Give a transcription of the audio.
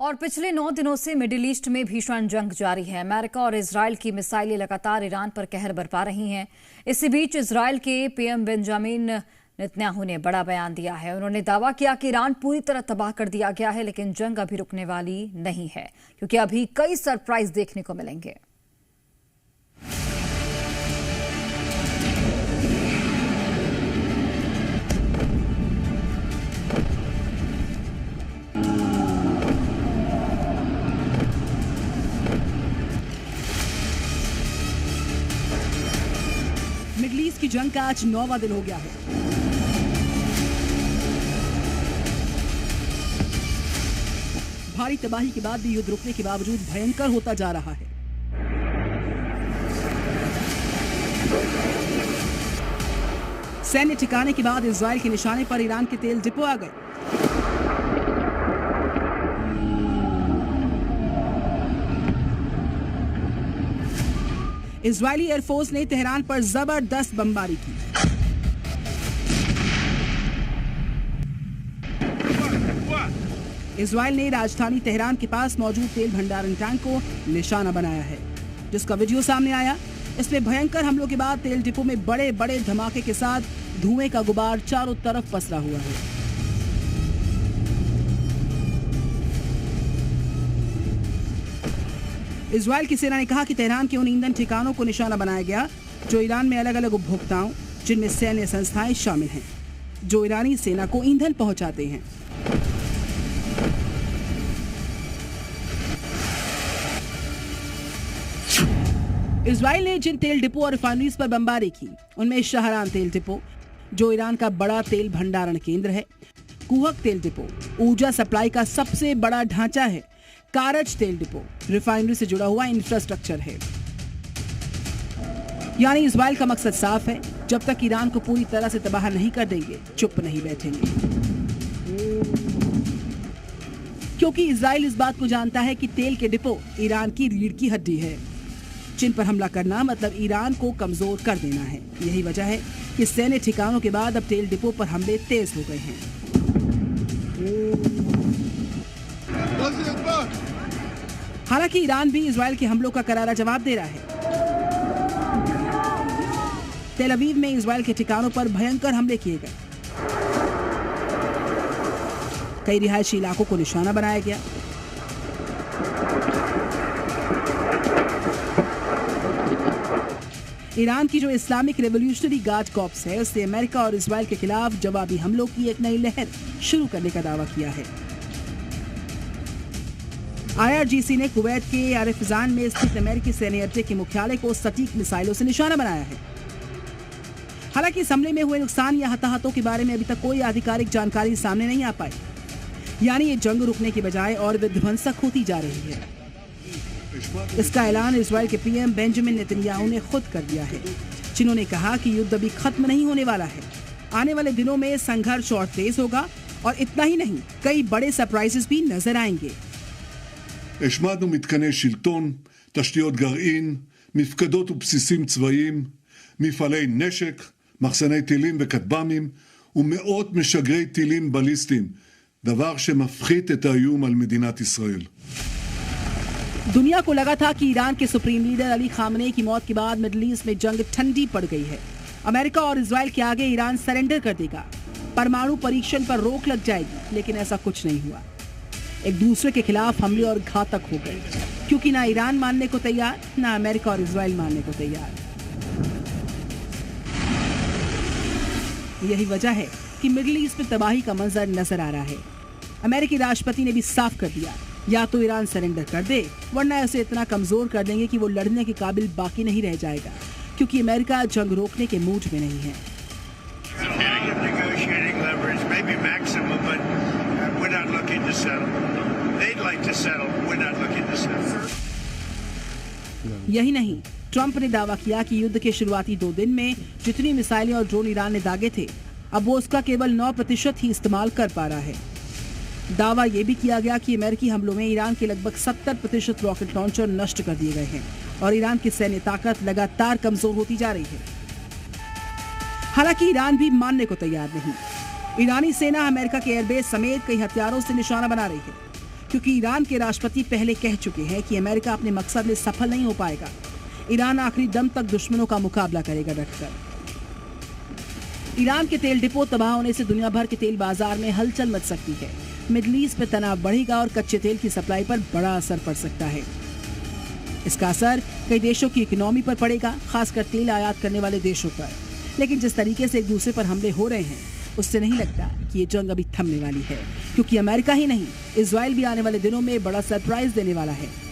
और पिछले 9 दिनों से मिडिल ईस्ट में भीषण जंग जारी है। अमेरिका और इजराइल की मिसाइलें लगातार ईरान पर कहर बरपा रही हैं। इसी बीच इजराइल के पीएम बेंजामिन नेतन्याहू ने बड़ा बयान दिया है। उन्होंने दावा किया कि ईरान पूरी तरह तबाह कर दिया गया है, लेकिन जंग अभी रुकने वाली नहीं है, क्योंकि अभी कई सरप्राइज देखने को मिलेंगे। मिडल ईस्ट की जंग का आज 9वां दिन हो गया है। भारी तबाही के बाद भी युद्ध रुकने के बावजूद भयंकर होता जा रहा है। सैन्य ठिकाने के बाद इजराइल के निशाने पर ईरान के तेल डिपो आ गए। इजरायली एयरफोर्स ने तेहरान पर जबरदस्त बमबारी की। इजराइल ने राजधानी तेहरान के पास मौजूद तेल भंडारण टैंक को निशाना बनाया है, जिसका वीडियो सामने आया। इसमें भयंकर हमलों के बाद तेल डिपो में बड़े बड़े धमाके के साथ धुएं का गुबार चारों तरफ पसरा हुआ है। इजराइल की सेना ने कहा कि तेहरान के उन ईंधन ठिकानों को निशाना बनाया गया जो ईरान में अलग अलग उपभोक्ताओं, जिनमें सैन्य संस्थाएं शामिल हैं, जो ईरानी सेना को ईंधन पहुंचाते हैं। इजराइल ने जिन तेल डिपो और रिफाइनरीज पर बमबारी की, उनमें शहरान तेल डिपो, जो ईरान का बड़ा तेल भंडारण केंद्र है, कुहक तेल डिपो, ऊर्जा सप्लाई का सबसे बड़ा ढांचा है, कारज तेल डिपो, रिफाइनरी से जुड़ा हुआ इंफ्रास्ट्रक्चर है। यानी इजराइल का मकसद साफ है, जब तक ईरान को पूरी तरह से तबाह नहीं कर देंगे, चुप नहीं बैठेंगे। क्योंकि इजराइल इस बात को जानता है कि तेल के डिपो ईरान की रीढ़ की हड्डी है, जिन पर हमला करना मतलब ईरान को कमजोर कर देना है। यही वजह है कि सैन्य ठिकानों के बाद अब तेल डिपो पर हमले तेज हो गए हैं। हालांकि ईरान भी इजराइल के हमलों का करारा जवाब दे रहा है। तेल अवीव में इजराइल के ठिकानों पर भयंकर हमले किए गए। कई रिहायशी इलाकों को निशाना बनाया गया। ईरान की जो इस्लामिक रेवोल्यूशनरी गार्ड कॉर्प्स है, उसने अमेरिका और इजराइल के खिलाफ जवाबी हमलों की एक नई लहर शुरू करने का दावा किया है। IRGC ने कुवैत के आरिफजान में स्थित अमेरिकी सैन्य अड्डे के मुख्यालय को सटीक मिसाइलों से निशाना बनाया है। हालांकि इस हमले में हुए नुकसान या हताहतों के बारे में अभी तक कोई आधिकारिक जानकारी सामने नहीं आ पाई। यानी ये जंग रुकने की बजाय और विध्वंसक होती जा रही है। इसका ऐलान इजराइल के पीएम बेंजामिन नेतन्याहू ने खुद कर दिया है, जिन्होंने कहा कि युद्ध अभी खत्म नहीं होने वाला है। आने वाले दिनों में संघर्ष और तेज होगा, और इतना ही नहीं, कई बड़े सरप्राइजेस भी नजर आएंगे। השמדנו מתקני שלטון, תשתיות גרעין, מפקדות ובסיסים צבאיים, מפעלי נשק, מחסני טילים וכטב"מים ומאות משגרי טילים בליסטיים, דבר שמפחית את האיום על מדינת ישראל. दुनिया को लगा था कि ईरान के सुप्रीम लीडर अली खामनेई की मौत के बाद मिडिल ईस्ट में जंग ठंडी पड़ गई है। अमेरिका और इजराइल के आगे ईरान सरेंडर कर देगा, परमाणु परीक्षण पर रोक लग जाएगी, लेकिन ऐसा कुछ नहीं हुआ। एक दूसरे के खिलाफ हमले और घातक हो गए, क्योंकि ना ईरान मानने को तैयार, ना अमेरिका और इजराइल मानने को तैयार। यही वजह है कि मिडिल ईस्ट में तबाही का मंजर नजर आ रहा है। अमेरिकी राष्ट्रपति ने भी साफ कर दिया, या तो ईरान सरेंडर कर दे, वरना उसे इतना कमजोर कर देंगे कि वो लड़ने के काबिल बाकी नहीं रह जाएगा, क्योंकि अमेरिका जंग रोकने के मूड में नहीं है। यही नहीं, ट्रंप ने दावा किया कि युद्ध के शुरुआती 2 दिन में जितनी मिसाइलें और ड्रोन ईरान ने दागे थे, अब वो उसका केवल 9% ही इस्तेमाल कर पा रहा है। दावा यह भी किया गया कि अमेरिकी हमलों में ईरान के लगभग 70% रॉकेट लॉन्चर नष्ट कर दिए गए हैं, और ईरान की सैन्य ताकत लगातार कमजोर होती जा रही है। हालांकि ईरान भी मानने को तैयार नहीं। ईरानी सेना अमेरिका के एयरबेस समेत कई हथियारों से निशाना बना रही है। क्योंकि ईरान के राष्ट्रपति पहले कह चुके हैं कि अमेरिका अपने मकसद में सफल नहीं हो पाएगा। ईरान आखिरी दम तक दुश्मनों का मुकाबला करेगा डटकर। ईरान के तेल डिपो तबाह होने से दुनिया भर के तेल बाजार में हलचल मच सकती है। मिडिल ईस्ट में तनाव बढ़ेगा और कच्चे तेल की सप्लाई पर बड़ा असर पड़ सकता है। इसका असर कई देशों की इकोनॉमी पर पड़ेगा, खासकर तेल आयात करने वाले देशों पर। लेकिन जिस तरीके से एक दूसरे पर हमले हो रहे हैं, उससे नहीं लगता कि ये जंग अभी थमने वाली है, क्योंकि अमेरिका ही नहीं, इजराइल भी आने वाले दिनों में बड़ा सरप्राइज देने वाला है।